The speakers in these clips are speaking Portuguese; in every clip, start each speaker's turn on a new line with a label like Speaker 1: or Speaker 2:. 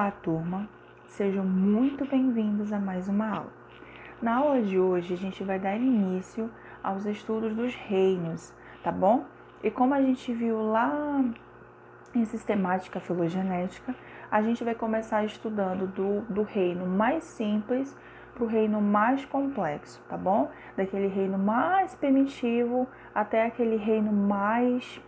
Speaker 1: Olá, turma! Sejam muito bem-vindos a mais uma aula. Na aula de hoje, a gente vai dar início aos estudos dos reinos, tá bom? E como a gente viu lá em sistemática filogenética, a gente vai começar estudando do reino mais simples para o reino mais complexo, tá bom? Daquele reino mais primitivo até aquele reino mais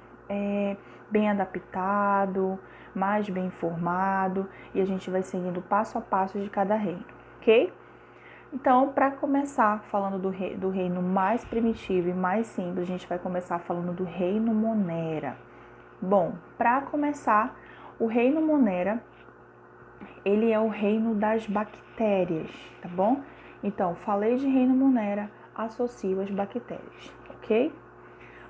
Speaker 1: bem adaptado, mais bem formado, e a gente vai seguindo passo a passo de cada reino, ok? Então, para começar falando do reino mais primitivo e mais simples, a gente vai começar falando do reino Monera. Bom, para começar, o reino Monera, ele é o reino das bactérias, tá bom? Então, falei de reino Monera, associo as bactérias, ok?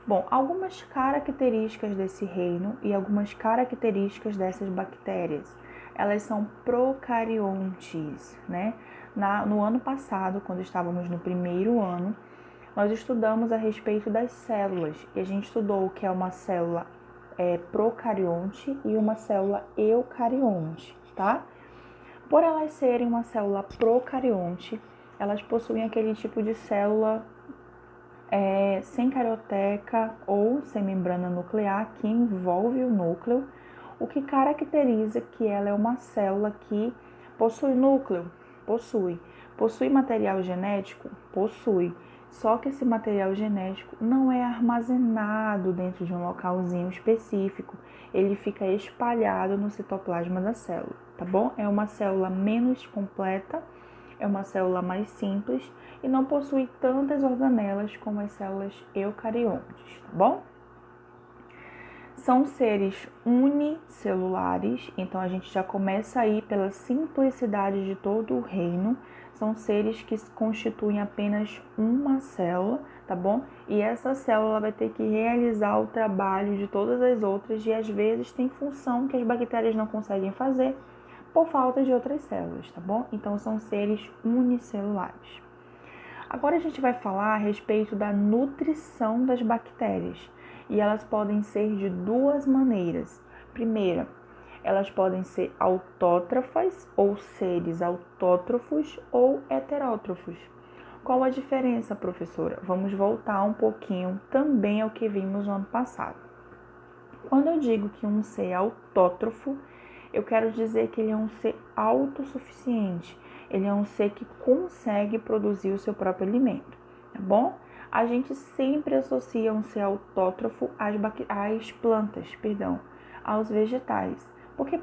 Speaker 1: Bom, algumas características desse reino e algumas características dessas bactérias. Elas são procariontes, né? No ano passado, quando estávamos no primeiro ano, nós estudamos a respeito das células e a gente estudou o que é uma célula procarionte e uma célula eucarionte, tá? Por elas serem uma célula procarionte, elas possuem aquele tipo de célula sem carioteca ou sem membrana nuclear que envolve o núcleo, o que caracteriza que ela é uma célula que possui núcleo, possui material genético, possui. Só que esse material genético não é armazenado dentro de um localzinho específico, ele fica espalhado no citoplasma da célula, tá bom? É uma célula menos completa, é uma célula mais simples e não possui tantas organelas como as células eucariontes, tá bom? São seres unicelulares, então a gente já começa aí pela simplicidade de todo o reino. São seres que constituem apenas uma célula, tá bom? E essa célula vai ter que realizar o trabalho de todas as outras e às vezes tem função que as bactérias não conseguem fazer por falta de outras células, tá bom? Então são seres unicelulares. Agora a gente vai falar a respeito da nutrição das bactérias e elas podem ser de duas maneiras. Primeira, elas podem ser autótrofas ou seres autótrofos ou heterótrofos. Qual a diferença, professora? Vamos voltar um pouquinho também ao que vimos no ano passado. Quando eu digo que um ser é autótrofo, eu quero dizer que ele é um ser autossuficiente. Ele é um ser que consegue produzir o seu próprio alimento, tá bom? A gente sempre associa um ser autótrofo às plantas, aos vegetais, porque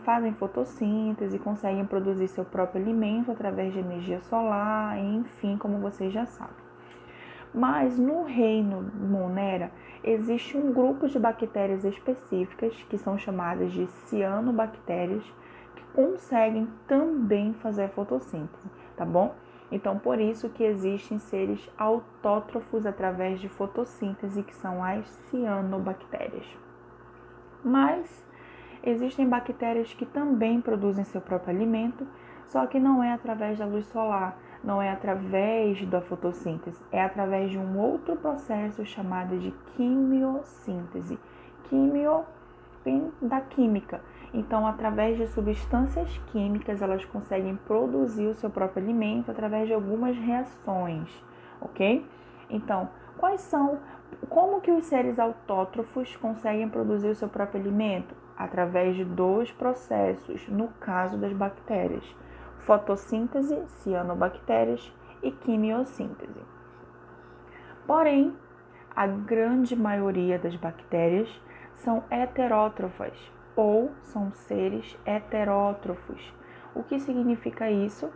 Speaker 1: fazem fotossíntese, conseguem produzir seu próprio alimento através de energia solar, enfim, como vocês já sabem. Mas no reino Monera existe um grupo de bactérias específicas que são chamadas de cianobactérias que conseguem também fazer a fotossíntese, tá bom? Então, por isso que existem seres autótrofos através de fotossíntese, que são as cianobactérias. Mas existem bactérias que também produzem seu próprio alimento, só que não é através da luz solar, não é através da fotossíntese, é através de um outro processo chamado de quimiossíntese. Quimio vem da química. Então, através de substâncias químicas, elas conseguem produzir o seu próprio alimento através de algumas reações, ok? Então, como que os seres autótrofos conseguem produzir o seu próprio alimento? Através de dois processos, no caso das bactérias: fotossíntese, cianobactérias, e quimiossíntese. Porém, a grande maioria das bactérias são heterótrofas ou são seres heterótrofos. O que significa isso?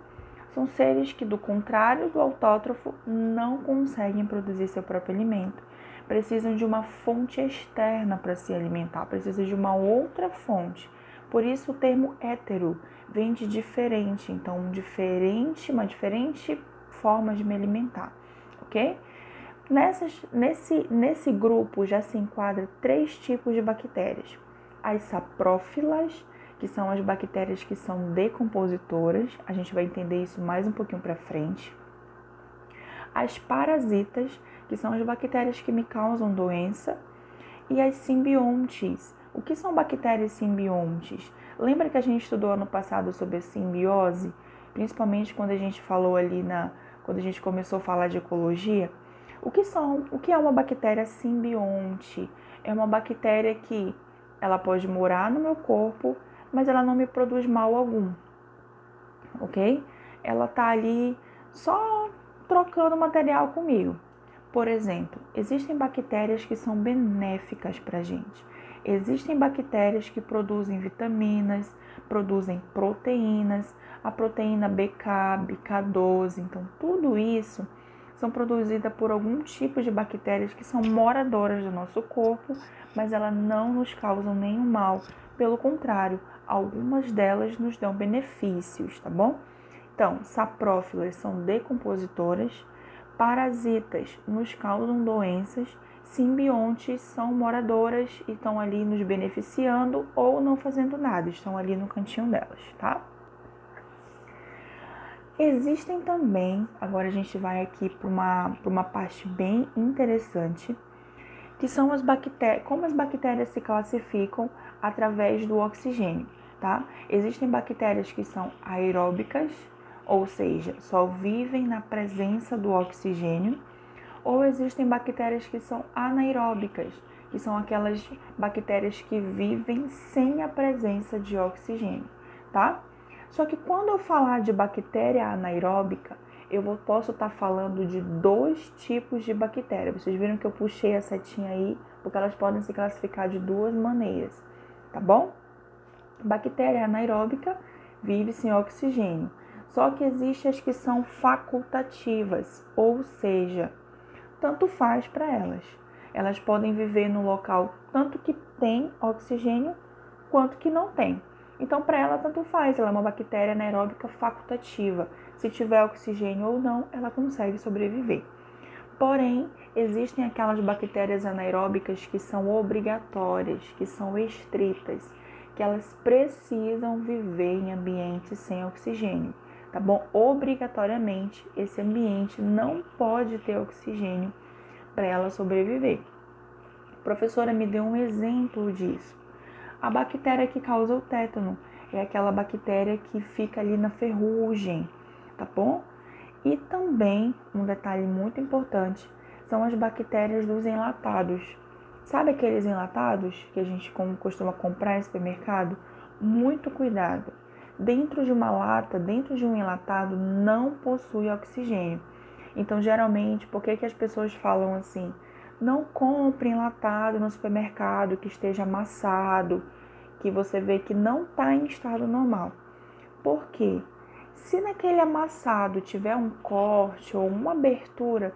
Speaker 1: São seres que, do contrário do autótrofo, não conseguem produzir seu próprio alimento. Precisam de uma fonte externa para se alimentar, precisam de uma outra fonte. Por isso o termo hétero vem de diferente, então uma diferente forma de me alimentar, ok? Nesse grupo já se enquadra 3 tipos de bactérias. As saprófilas, que são as bactérias que são decompositoras, a gente vai entender isso mais um pouquinho para frente. As parasitas, que são as bactérias que me causam doença. E as simbiontes. O que são bactérias simbiontes? Lembra que a gente estudou ano passado sobre a simbiose? Principalmente quando a gente falou ali quando a gente começou a falar de ecologia. O que é uma bactéria simbionte? É uma bactéria que ela pode morar no meu corpo, mas ela não me produz mal algum, ok? Ela tá ali só trocando material comigo. Por exemplo, existem bactérias que são benéficas para a gente. Existem bactérias que produzem vitaminas, produzem proteínas, a proteína BK, BK12. Então, tudo isso são produzidas por algum tipo de bactérias que são moradoras do nosso corpo, mas elas não nos causam nenhum mal. Pelo contrário, algumas delas nos dão benefícios, tá bom? Então, saprófilas são decompositoras, parasitas nos causam doenças, simbiontes são moradoras e estão ali nos beneficiando ou não fazendo nada, estão ali no cantinho delas, tá? Existem também, agora a gente vai aqui para uma parte bem interessante, que são as bactérias, como as bactérias se classificam através do oxigênio, tá? Existem bactérias que são aeróbicas, ou seja, só vivem na presença do oxigênio, ou existem bactérias que são anaeróbicas, que são aquelas bactérias que vivem sem a presença de oxigênio, tá? Só que quando eu falar de bactéria anaeróbica, posso estar falando de dois tipos de bactéria. Vocês viram que eu puxei a setinha aí, porque elas podem se classificar de duas maneiras, tá bom? Bactéria anaeróbica vive sem oxigênio, só que existem as que são facultativas, ou seja, tanto faz para elas. Elas podem viver no local tanto que tem oxigênio quanto que não tem. Então, para ela, tanto faz. Ela é uma bactéria anaeróbica facultativa. Se tiver oxigênio ou não, ela consegue sobreviver. Porém, existem aquelas bactérias anaeróbicas que são obrigatórias, que são estritas, que elas precisam viver em ambientes sem oxigênio, tá bom? Obrigatoriamente, esse ambiente não pode ter oxigênio para ela sobreviver. A professora me deu um exemplo disso. A bactéria que causa o tétano é aquela bactéria que fica ali na ferrugem, tá bom? E também, um detalhe muito importante, são as bactérias dos enlatados. Sabe aqueles enlatados que a gente costuma comprar em supermercado? Muito cuidado. Dentro de uma lata, dentro de um enlatado, não possui oxigênio. Então, geralmente, por que as pessoas falam assim? Não compre enlatado no supermercado que esteja amassado, que você vê que não está em estado normal. Por quê? Se naquele amassado tiver um corte ou uma abertura,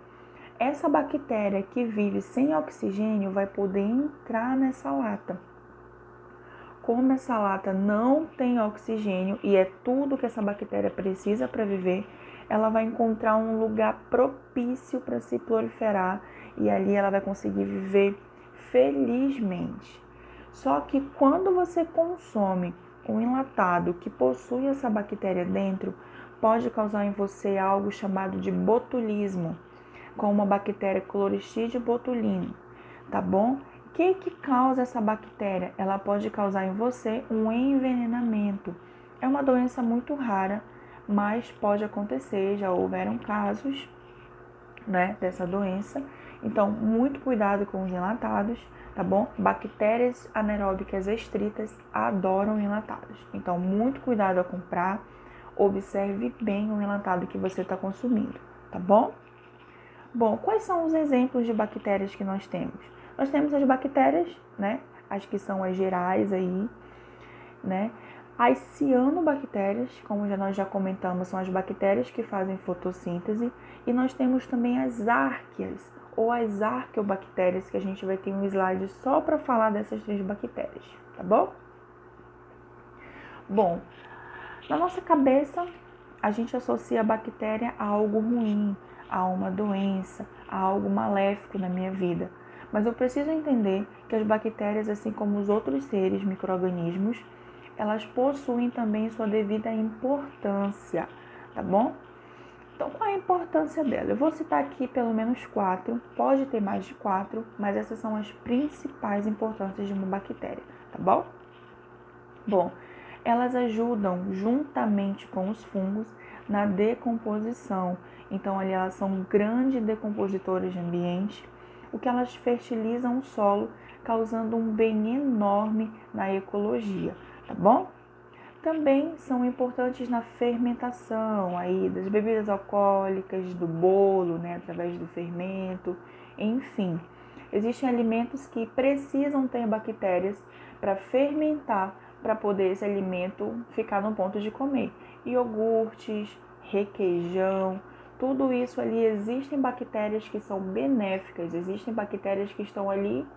Speaker 1: essa bactéria que vive sem oxigênio vai poder entrar nessa lata. Como essa lata não tem oxigênio e é tudo que essa bactéria precisa para viver, ela vai encontrar um lugar propício para se proliferar e ali ela vai conseguir viver felizmente. Só que quando você consome um enlatado que possui essa bactéria dentro, pode causar em você algo chamado de botulismo, com uma bactéria Chloristridium botulinum, tá bom? O que causa essa bactéria? Ela pode causar em você um envenenamento. É uma doença muito rara, mas pode acontecer, já houveram casos, né, dessa doença. Então, muito cuidado com os enlatados, tá bom? Bactérias anaeróbicas estritas adoram enlatados. Então, muito cuidado ao comprar. Observe bem o enlatado que você está consumindo, tá bom? Bom, quais são os exemplos de bactérias que nós temos? Nós temos as bactérias, né? As que são as gerais aí, né? As cianobactérias, como nós já comentamos, são as bactérias que fazem fotossíntese. E nós temos também as árqueas, ou as arqueobactérias, que a gente vai ter um slide só para falar dessas três bactérias, tá bom? Bom, na nossa cabeça, a gente associa a bactéria a algo ruim, a uma doença, a algo maléfico na minha vida. Mas eu preciso entender que as bactérias, assim como os outros seres, micro-organismos, elas possuem também sua devida importância, tá bom? Então, qual é a importância dela? Eu vou citar aqui pelo menos 4, pode ter mais de 4, mas essas são as principais importâncias de uma bactéria, tá bom? Bom, Elas ajudam juntamente com os fungos na decomposição. Então, ali elas são grandes decompositoras de ambiente, o que elas fertilizam o solo, causando um bem enorme na ecologia, tá bom? Também são importantes na fermentação aí das bebidas alcoólicas, do bolo, né, através do fermento, enfim. Existem alimentos que precisam ter bactérias para fermentar, para poder esse alimento ficar no ponto de comer. Iogurtes, requeijão, tudo isso ali existem bactérias que são benéficas, existem bactérias que estão ali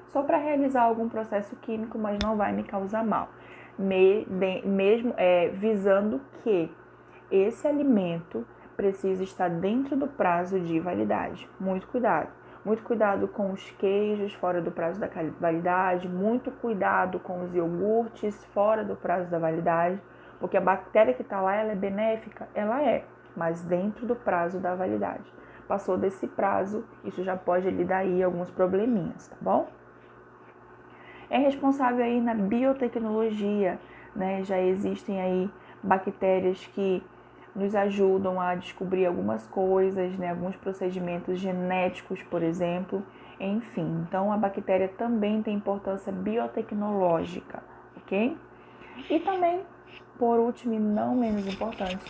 Speaker 1: só para realizar algum processo químico, mas não vai me causar mal. Mesmo visando que esse alimento precisa estar dentro do prazo de validade. Muito cuidado. Muito cuidado com os queijos fora do prazo da validade, muito cuidado com os iogurtes fora do prazo da validade, porque a bactéria que está lá, ela é benéfica? Ela é, mas dentro do prazo da validade. Passou desse prazo, isso já pode lhe dar aí alguns probleminhas, tá bom? É responsável aí na biotecnologia, né? Já existem aí bactérias que nos ajudam a descobrir algumas coisas, né? Alguns procedimentos genéticos, por exemplo, enfim. Então, a bactéria também tem importância biotecnológica, ok? E também, por último e não menos importante,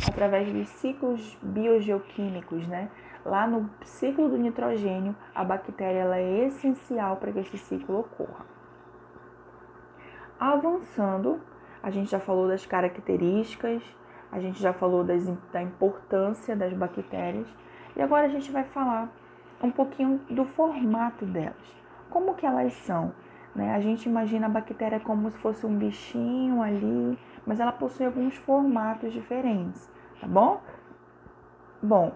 Speaker 1: através dos ciclos biogeoquímicos, né? Lá no ciclo do nitrogênio, a bactéria ela é essencial para que esse ciclo ocorra. Avançando, a gente já falou das características, a gente já falou da importância das bactérias e agora a gente vai falar um pouquinho do formato delas. Como que elas são? Né? A gente imagina a bactéria como se fosse um bichinho ali, mas ela possui alguns formatos diferentes, tá bom? Bom,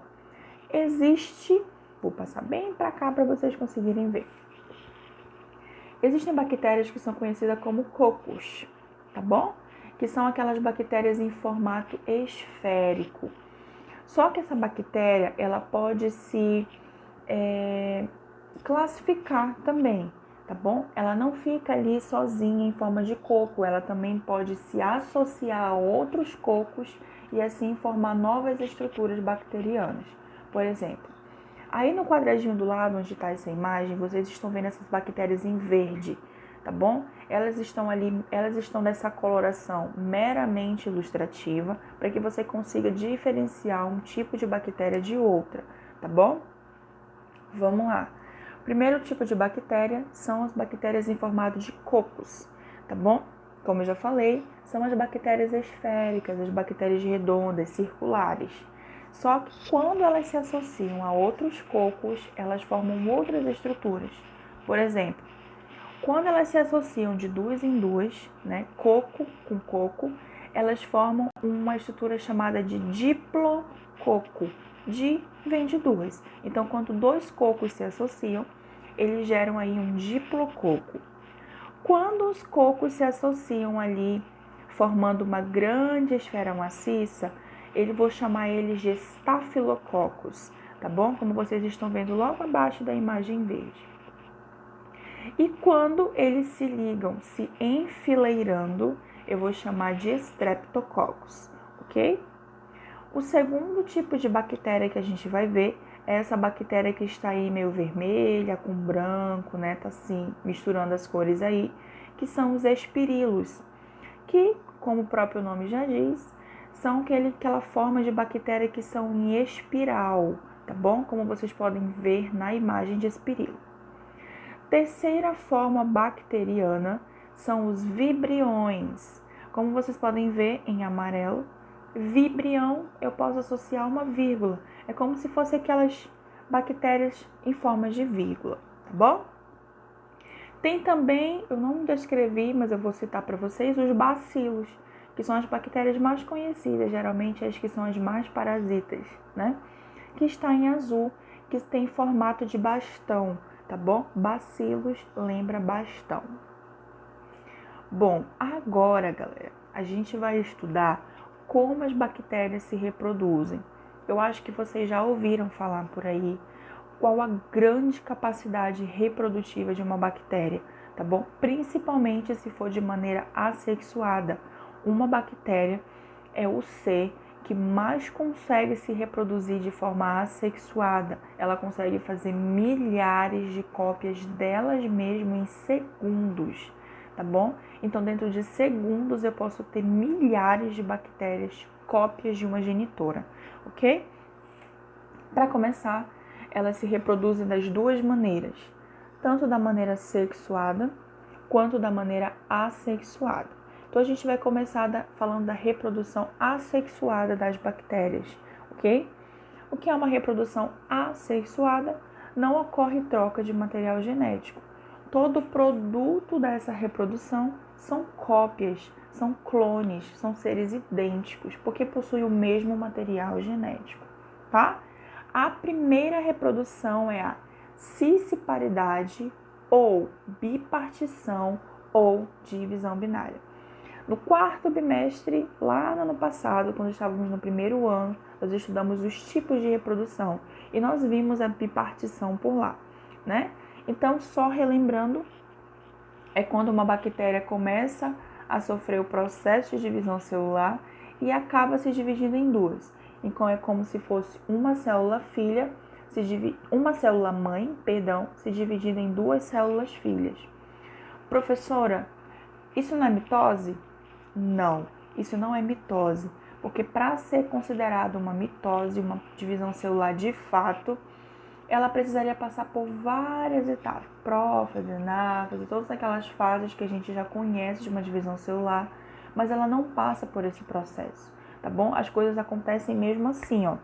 Speaker 1: vou passar bem para cá para vocês conseguirem ver. Existem bactérias que são conhecidas como cocos, tá bom? Que são aquelas bactérias em formato esférico. Só que essa bactéria, ela pode se classificar também, tá bom? Ela não fica ali sozinha em forma de coco, ela também pode se associar a outros cocos e assim formar novas estruturas bacterianas. Por exemplo, aí no quadradinho do lado onde está essa imagem, vocês estão vendo essas bactérias em verde, tá bom? Elas estão dessa coloração meramente ilustrativa para que você consiga diferenciar um tipo de bactéria de outra, tá bom? Vamos lá. O primeiro tipo de bactéria são as bactérias em formato de cocos, tá bom? Como eu já falei, são as bactérias esféricas, as bactérias redondas, circulares. Só que quando elas se associam a outros cocos, elas formam outras estruturas. Por exemplo, quando elas se associam de duas em duas, né, coco com coco, elas formam uma estrutura chamada de diplococo. Di vem de duas. Então, quando dois cocos se associam, eles geram aí um diplococo. Quando os cocos se associam ali, formando uma grande esfera maciça, vou chamar eles de estafilococos, tá bom? Como vocês estão vendo logo abaixo da imagem verde. E quando eles se ligam, se enfileirando, eu vou chamar de streptococcus, ok? O segundo tipo de bactéria que a gente vai ver é essa bactéria que está aí meio vermelha, com branco, né? Tá assim, misturando as cores aí, que são os espirilos, que, como o próprio nome já diz, são aquela forma de bactéria que são em espiral, tá bom? Como vocês podem ver na imagem de espirilo. Terceira forma bacteriana são os vibriões. Como vocês podem ver em amarelo, vibrião eu posso associar uma vírgula. É como se fosse aquelas bactérias em forma de vírgula, tá bom? Tem também, eu não descrevi, mas eu vou citar para vocês, os bacilos, que são as bactérias mais conhecidas, geralmente as que são as mais parasitas, né? Que está em azul, que tem formato de bastão, tá bom? Bacilos lembra bastão. Bom, agora, galera, a gente vai estudar como as bactérias se reproduzem. Eu acho que vocês já ouviram falar por aí qual a grande capacidade reprodutiva de uma bactéria, tá bom? Principalmente se for de maneira assexuada, uma bactéria é o ser que mais consegue se reproduzir de forma assexuada. Ela consegue fazer milhares de cópias delas mesmas em segundos, tá bom? Então, dentro de segundos, eu posso ter milhares de bactérias, cópias de uma genitora, ok? Para começar, elas se reproduzem das duas maneiras, tanto da maneira sexuada quanto da maneira assexuada. Então, a gente vai começar falando da reprodução assexuada das bactérias, ok? O que é uma reprodução assexuada? Não ocorre troca de material genético. Todo produto dessa reprodução são cópias, são clones, são seres idênticos, porque possuem o mesmo material genético, tá? A primeira reprodução é a cisparidade ou bipartição ou divisão binária. No quarto bimestre, lá no ano passado, quando estávamos no primeiro ano, nós estudamos os tipos de reprodução e nós vimos a bipartição por lá, né? Então, só relembrando, é quando uma bactéria começa a sofrer o processo de divisão celular e acaba se dividindo em duas. Então, é como se fosse uma célula filha, uma célula mãe, se dividindo em duas células filhas. Professora, isso não é mitose? Não, isso não é mitose, porque para ser considerado uma mitose, uma divisão celular de fato, ela precisaria passar por várias etapas, prófase, anáfase, todas aquelas fases que a gente já conhece de uma divisão celular, mas ela não passa por esse processo, tá bom? As coisas acontecem mesmo assim, ó,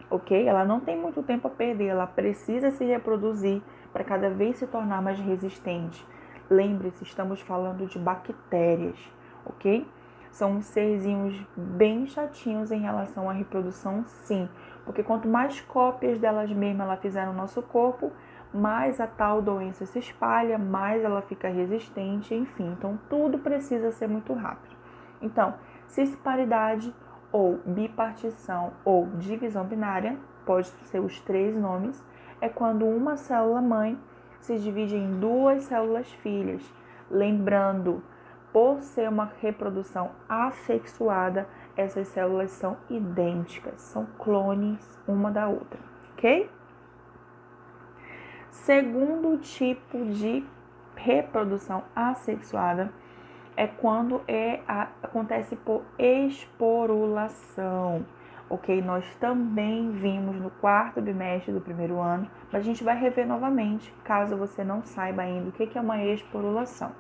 Speaker 1: ok? Ela não tem muito tempo a perder, ela precisa se reproduzir para cada vez se tornar mais resistente. Lembre-se, estamos falando de bactérias, ok? São uns serzinhos bem chatinhos em relação à reprodução, sim. Porque quanto mais cópias delas mesmas ela fizer no nosso corpo, mais a tal doença se espalha, mais ela fica resistente, enfim. Então, tudo precisa ser muito rápido. Então, cisparidade ou bipartição ou divisão binária, pode ser os três nomes, é quando uma célula mãe se divide em duas células filhas. Lembrando, por ser uma reprodução assexuada, essas células são idênticas, são clones uma da outra, ok? Segundo tipo de reprodução assexuada é quando acontece por esporulação, ok? Nós também vimos no quarto bimestre do primeiro ano, mas a gente vai rever novamente, caso você não saiba ainda o que é uma esporulação.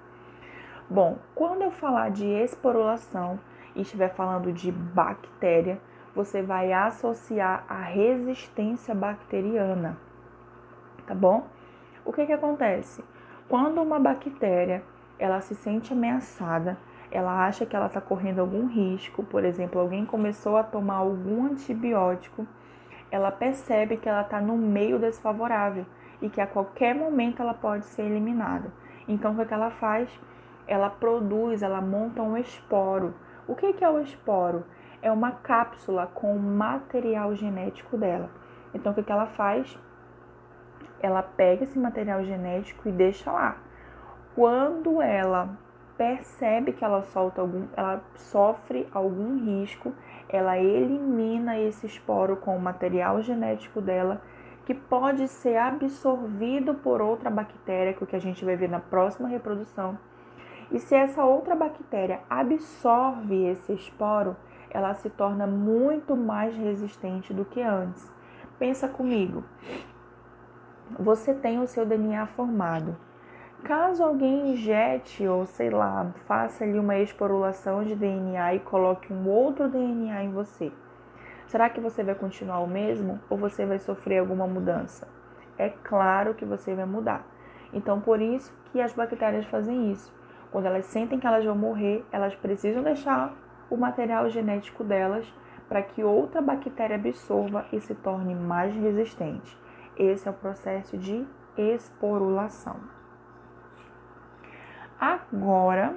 Speaker 1: Bom, quando eu falar de esporulação e estiver falando de bactéria, você vai associar a resistência bacteriana, tá bom? O que acontece? Quando uma bactéria ela se sente ameaçada, ela acha que ela está correndo algum risco, por exemplo, alguém começou a tomar algum antibiótico, ela percebe que ela está no meio desfavorável e que a qualquer momento ela pode ser eliminada. Então, o que ela faz? Ela monta um esporo. O que é o esporo? É uma cápsula com o material genético dela. Então, o que ela faz? Ela pega esse material genético e deixa lá. Quando ela percebe que ela sofre algum risco, ela elimina esse esporo com o material genético dela, que pode ser absorvido por outra bactéria, que é o que a gente vai ver na próxima reprodução. E se essa outra bactéria absorve esse esporo, ela se torna muito mais resistente do que antes. Pensa comigo, você tem o seu DNA formado. Caso alguém injete ou, sei lá, faça ali uma esporulação de DNA e coloque um outro DNA em você, será que você vai continuar o mesmo ou você vai sofrer alguma mudança? É claro que você vai mudar. Então, por isso que as bactérias fazem isso. Quando elas sentem que elas vão morrer, elas precisam deixar o material genético delas para que outra bactéria absorva e se torne mais resistente. Esse é o processo de esporulação. Agora,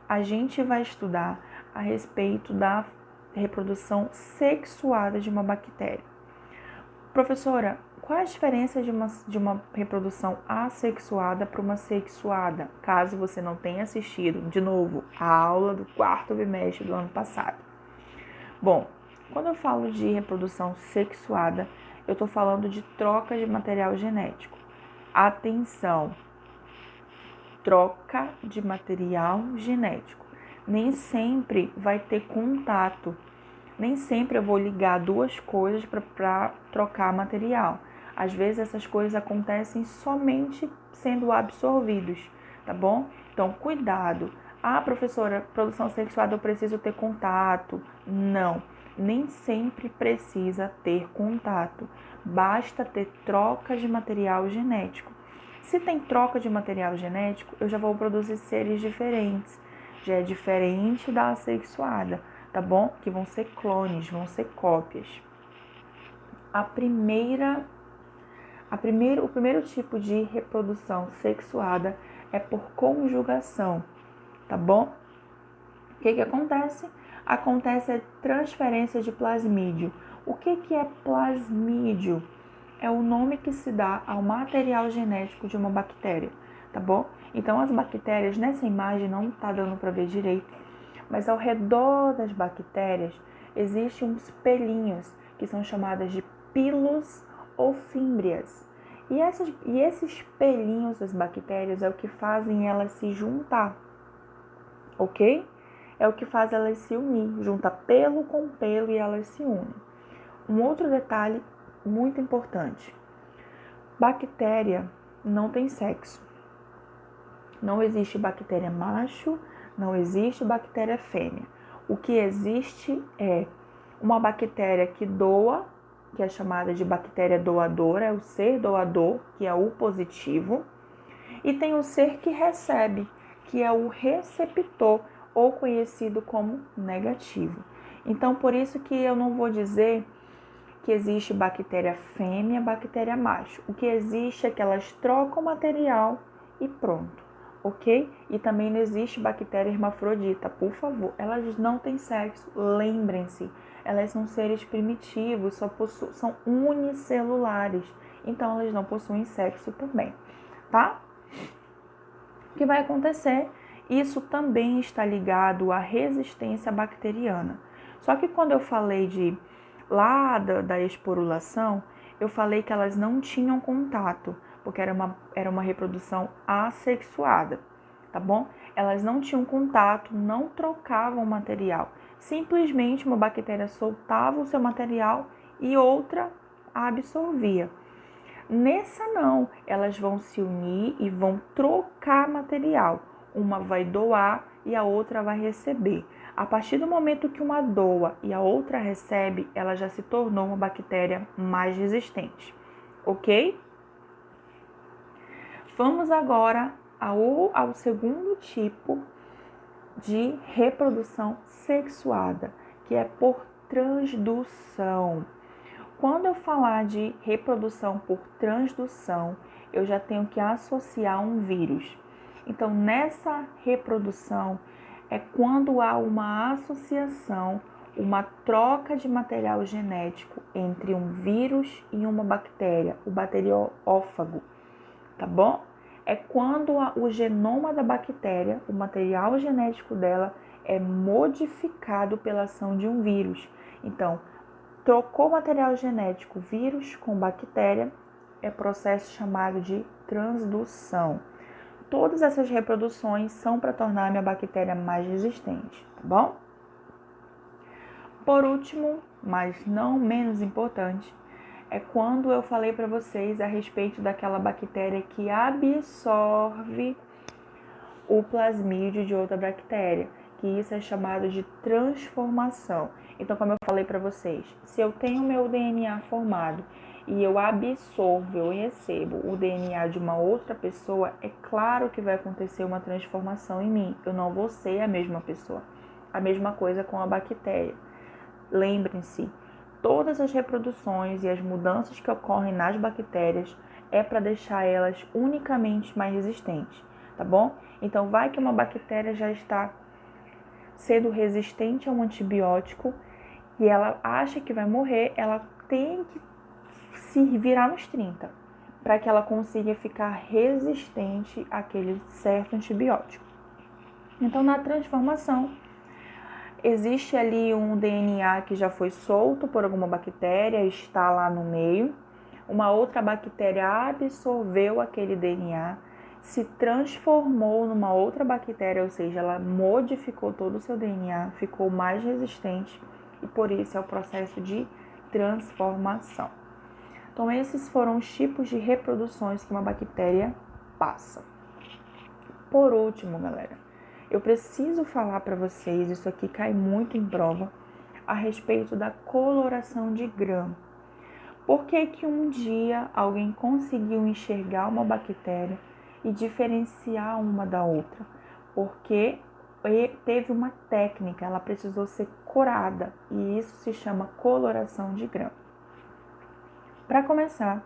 Speaker 1: a gente vai estudar a respeito da reprodução sexuada de uma bactéria. Professora, qual é a diferença de uma reprodução assexuada para uma sexuada? Caso você não tenha assistido, de novo, a aula do 4º bimestre do ano passado. Bom, quando eu falo de reprodução sexuada, eu estou falando de troca de material genético. Atenção! Troca de material genético. Nem sempre vai ter contato. Nem sempre eu vou ligar duas coisas para trocar material. Às vezes essas coisas acontecem somente sendo absorvidos, tá bom? Então, cuidado. Ah, professora, produção sexuada eu preciso ter contato. Não, nem sempre precisa ter contato. Basta ter troca de material genético. Se tem troca de material genético, eu já vou produzir seres diferentes. Já é diferente da assexuada, tá bom? Que vão ser clones, vão ser cópias. O primeiro tipo de reprodução sexuada é por conjugação, tá bom? O que acontece? Acontece a transferência de plasmídio. O que é plasmídio? É o nome que se dá ao material genético de uma bactéria, tá bom? Então, as bactérias, nessa imagem não tá dando para ver direito, mas ao redor das bactérias existem uns pelinhos que são chamadas de pilos ou fímbrias. E esses pelinhos das bactérias é o que fazem elas se juntar, ok? É o que faz elas se unir, junta pelo com pelo e elas se unem. Um outro detalhe muito importante: bactéria não tem sexo. Não existe bactéria macho, não existe bactéria fêmea. O que existe é uma bactéria que doa, que é chamada de bactéria doadora, é o ser doador, que é o positivo, e tem o ser que recebe, que é o receptor, ou conhecido como negativo. Então, por isso que eu não vou dizer que existe bactéria fêmea, bactéria macho. O que existe é que elas trocam material e pronto, ok? E também não existe bactéria hermafrodita, por favor. Elas não têm sexo, lembrem-se. Elas são seres primitivos, são unicelulares. Então, elas não possuem sexo também, tá? O que vai acontecer? Isso também está ligado à resistência bacteriana. Só que quando eu falei da esporulação, eu falei que elas não tinham contato, porque era uma reprodução assexuada, tá bom? Elas não tinham contato, não trocavam material. Simplesmente uma bactéria soltava o seu material e outra a absorvia. Nessa não, elas vão se unir e vão trocar material. Uma vai doar e a outra vai receber. A partir do momento que uma doa e a outra recebe, ela já se tornou uma bactéria mais resistente, ok? Vamos agora ao segundo tipo de reprodução sexuada, que é por transdução. Quando eu falar de reprodução por transdução, eu já tenho que associar um vírus. Então, nessa reprodução é quando há uma associação, uma troca de material genético entre um vírus e uma bactéria, o bacteriófago, tá bom? É quando o genoma da bactéria, o material genético dela, é modificado pela ação de um vírus. Então, trocou material genético vírus com bactéria, é processo chamado de transdução. Todas essas reproduções são para tornar a minha bactéria mais resistente, tá bom? Por último, mas não menos importante, é quando eu falei para vocês a respeito daquela bactéria que absorve o plasmídio de outra bactéria, que isso é chamado de transformação. Então, como eu falei para vocês, se eu tenho meu DNA formado e eu absorvo, eu recebo o DNA de uma outra pessoa, é claro que vai acontecer uma transformação em mim. Eu não vou ser a mesma pessoa. A mesma coisa com a bactéria. Lembrem-se, todas as reproduções e as mudanças que ocorrem nas bactérias é para deixar elas unicamente mais resistentes, tá bom? Então, vai que uma bactéria já está sendo resistente a um antibiótico e ela acha que vai morrer, ela tem que se virar nos 30, para que ela consiga ficar resistente àquele certo antibiótico. Então, na transformação, existe ali um DNA que já foi solto por alguma bactéria, está lá no meio. Uma outra bactéria absorveu aquele DNA, se transformou numa outra bactéria, ou seja, ela modificou todo o seu DNA, ficou mais resistente e por isso é o processo de transformação. Então, esses foram os tipos de reproduções que uma bactéria passa. Por último, galera, eu preciso falar para vocês, isso aqui cai muito em prova, a respeito da coloração de Gram. Por que que um dia alguém conseguiu enxergar uma bactéria e diferenciar uma da outra? Porque teve uma técnica, ela precisou ser corada e isso se chama coloração de Gram. Para começar,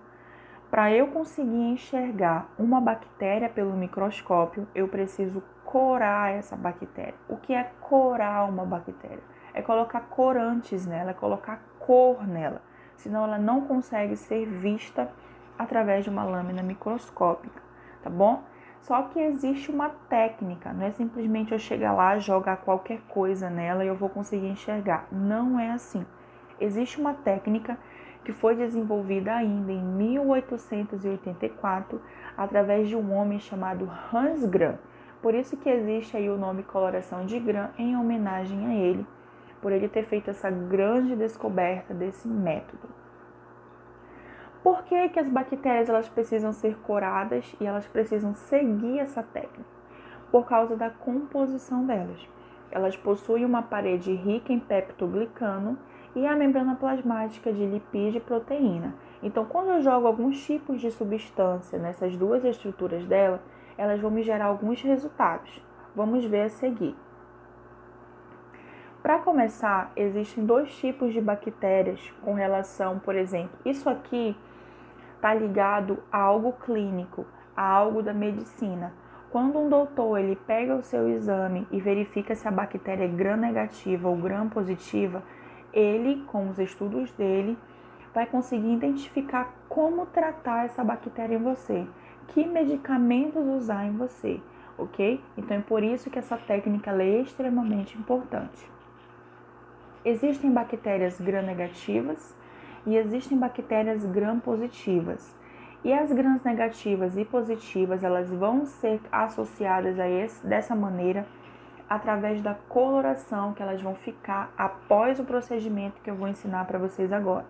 Speaker 1: para eu conseguir enxergar uma bactéria pelo microscópio, eu preciso corar essa bactéria. O que é corar uma bactéria? É colocar corantes nela, é colocar cor nela, senão ela não consegue ser vista através de uma lâmina microscópica, tá bom? Só que existe uma técnica, não é simplesmente eu chegar lá, jogar qualquer coisa nela e eu vou conseguir enxergar. Não é assim. Existe uma técnica que foi desenvolvida ainda em 1884 através de um homem chamado Hans Gram. Por isso que existe aí o nome coloração de Gram em homenagem a ele, por ele ter feito essa grande descoberta desse método. Por que que as bactérias elas precisam ser coradas e elas precisam seguir essa técnica? Por causa da composição delas. Elas possuem uma parede rica em peptoglicano e a membrana plasmática de lipídio e proteína. Então, quando eu jogo alguns tipos de substância nessas duas estruturas dela, elas vão me gerar alguns resultados. Vamos ver a seguir. Para começar, existem dois tipos de bactérias com relação, por exemplo, isso aqui está ligado a algo clínico, a algo da medicina. Quando um doutor ele pega o seu exame e verifica se a bactéria é gram-negativa ou gram-positiva, ele, com os estudos dele, vai conseguir identificar como tratar essa bactéria em você, que medicamentos usar em você, ok? Então é por isso que essa técnica é extremamente importante. Existem bactérias gram-negativas e existem bactérias gram-positivas. E as gram-negativas e positivas, elas vão ser associadas dessa maneira através da coloração que elas vão ficar após o procedimento que eu vou ensinar para vocês agora.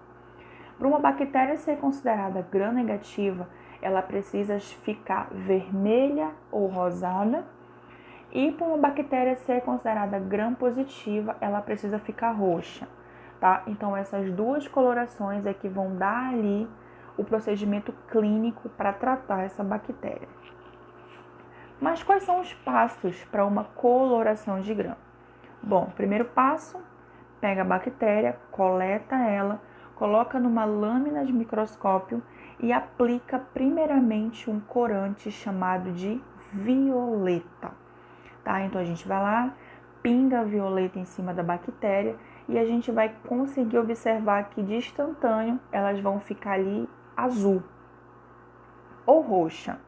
Speaker 1: Para uma bactéria ser considerada gram-negativa, ela precisa ficar vermelha ou rosada. E para uma bactéria ser considerada gram-positiva, ela precisa ficar roxa, tá? Então, essas duas colorações é que vão dar ali o procedimento clínico para tratar essa bactéria. Mas quais são os passos para uma coloração de Gram? Bom, primeiro passo, pega a bactéria, coleta ela, coloca numa lâmina de microscópio e aplica primeiramente um corante chamado de violeta. Tá? Então a gente vai lá, pinga a violeta em cima da bactéria e a gente vai conseguir observar que de instantâneo elas vão ficar ali azul ou roxa,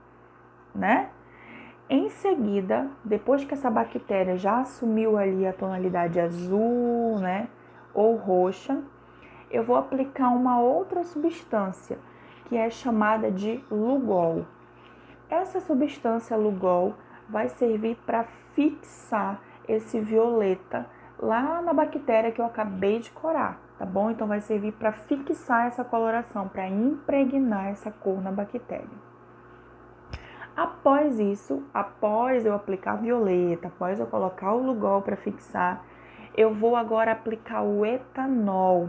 Speaker 1: né? Em seguida, depois que essa bactéria já assumiu ali a tonalidade azul, né, ou roxa, eu vou aplicar uma outra substância que é chamada de Lugol. Essa substância Lugol vai servir para fixar esse violeta lá na bactéria que eu acabei de corar, tá bom? Então vai servir para fixar essa coloração, para impregnar essa cor na bactéria. Após isso, após eu aplicar a violeta, após eu colocar o Lugol para fixar, eu vou agora aplicar o etanol.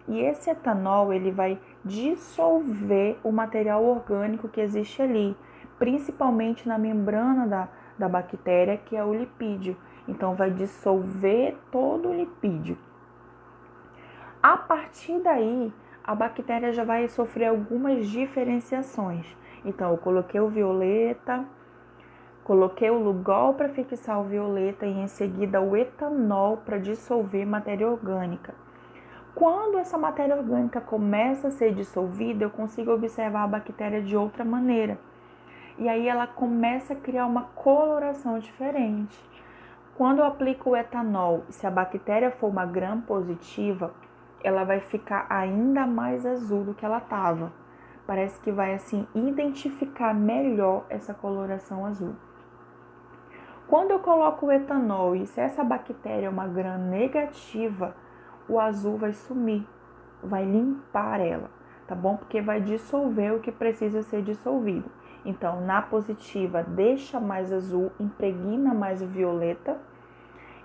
Speaker 1: E esse etanol, ele vai dissolver o material orgânico que existe ali, principalmente na membrana da bactéria, que é o lipídio. Então, vai dissolver todo o lipídio. A partir daí, a bactéria já vai sofrer algumas diferenciações. Então, eu coloquei o violeta, coloquei o Lugol para fixar o violeta e em seguida o etanol para dissolver matéria orgânica. Quando essa matéria orgânica começa a ser dissolvida, eu consigo observar a bactéria de outra maneira. E aí ela começa a criar uma coloração diferente. Quando eu aplico o etanol, se a bactéria for uma gram positiva, ela vai ficar ainda mais azul do que ela estava. Parece que vai assim identificar melhor essa coloração azul. Quando eu coloco o etanol e se essa bactéria é uma gram negativa, o azul vai sumir, vai limpar ela, tá bom? Porque vai dissolver o que precisa ser dissolvido. Então, na positiva, deixa mais azul, impregna mais o violeta,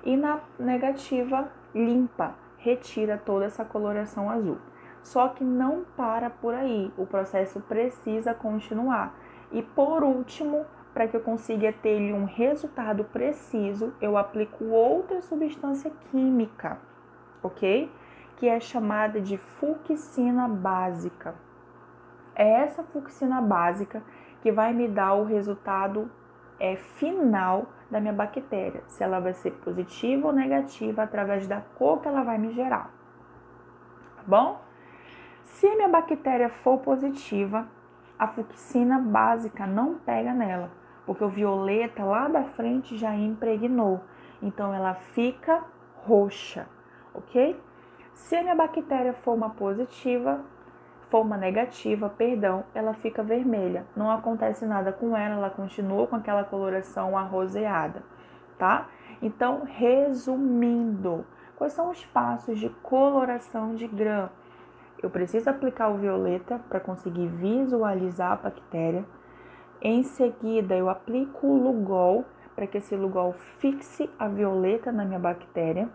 Speaker 1: e na negativa, limpa, retira toda essa coloração azul. Só que não para por aí, o processo precisa continuar. E por último, para que eu consiga ter um resultado preciso, eu aplico outra substância química, ok? Que é chamada de fucsina básica. É essa fucsina básica que vai me dar o resultado final da minha bactéria, se ela vai ser positiva ou negativa através da cor que ela vai me gerar, tá bom? Se a minha bactéria for positiva, a fucsina básica não pega nela, porque o violeta lá da frente já impregnou, então ela fica roxa, ok? Se a minha bactéria for uma negativa, ela fica vermelha. Não acontece nada com ela, ela continua com aquela coloração arroseada, tá? Então, resumindo, quais são os passos de coloração de gram? Eu preciso aplicar o violeta para conseguir visualizar a bactéria. Em seguida, eu aplico o Lugol para que esse Lugol fixe a violeta na minha bactéria.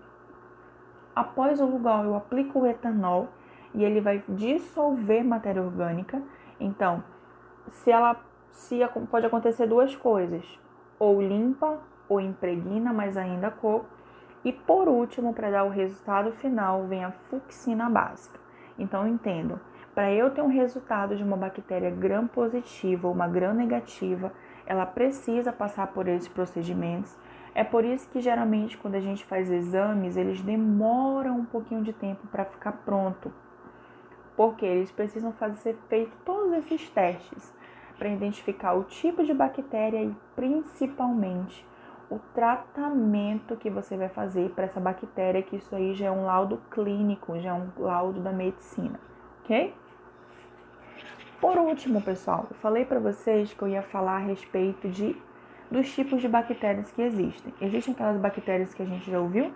Speaker 1: Após o Lugol, eu aplico o etanol e ele vai dissolver matéria orgânica. Então, pode acontecer duas coisas: ou limpa ou impregna, mas ainda a cor. E por último, para dar o resultado final, vem a fucsina básica. Então, entendo, para eu ter um resultado de uma bactéria gram positiva ou uma gram negativa, ela precisa passar por esses procedimentos. É por isso que geralmente quando a gente faz exames, eles demoram um pouquinho de tempo para ficar pronto. Porque eles precisam ser feitos todos esses testes para identificar o tipo de bactéria e principalmente o tratamento que você vai fazer para essa bactéria, que isso aí já é um laudo clínico, já é um laudo da medicina, ok? Por último, pessoal, eu falei para vocês que eu ia falar a respeito dos tipos de bactérias que existem. Existem aquelas bactérias que a gente já ouviu?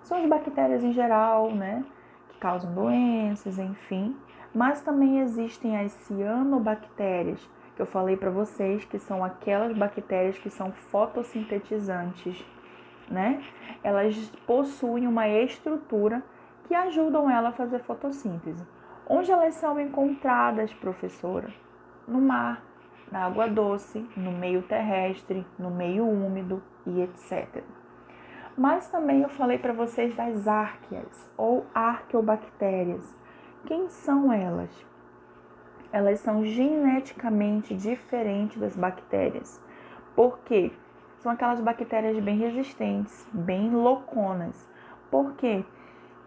Speaker 1: São as bactérias em geral, né? Que causam doenças, enfim. Mas também existem as cianobactérias, que eu falei para vocês, que são aquelas bactérias que são fotossintetizantes, né? Elas possuem uma estrutura que ajudam ela a fazer fotossíntese. Onde elas são encontradas, professora? No mar, na água doce, no meio terrestre, no meio úmido e etc. Mas também eu falei para vocês das árqueas ou arqueobactérias. Quem são elas? Elas são geneticamente diferentes das bactérias. Por quê? São aquelas bactérias bem resistentes, bem louconas. Por quê?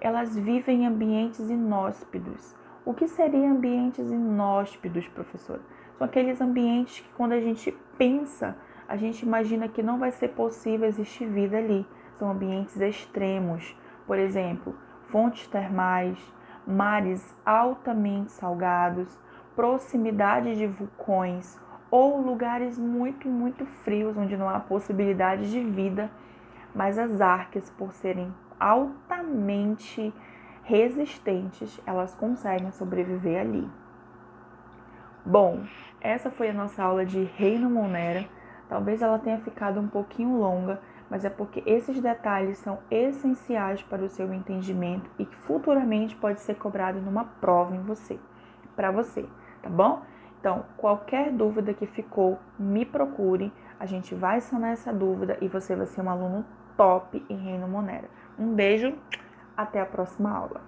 Speaker 1: Elas vivem em ambientes inóspidos. O que seriam ambientes inóspidos, professora? São aqueles ambientes que quando a gente pensa, a gente imagina que não vai ser possível existir vida ali. São ambientes extremos, por exemplo, fontes termais, mares altamente salgados, proximidade de vulcões ou lugares muito, muito frios onde não há possibilidade de vida, mas as árqueas, por serem altamente resistentes, elas conseguem sobreviver ali. Bom, essa foi a nossa aula de Reino Monera. Talvez ela tenha ficado um pouquinho longa, mas é porque esses detalhes são essenciais para o seu entendimento e que futuramente pode ser cobrado numa prova para você, tá bom? Então, qualquer dúvida que ficou, me procure, a gente vai sanar essa dúvida e você vai ser um aluno top em Reino Monera. Um beijo, até a próxima aula.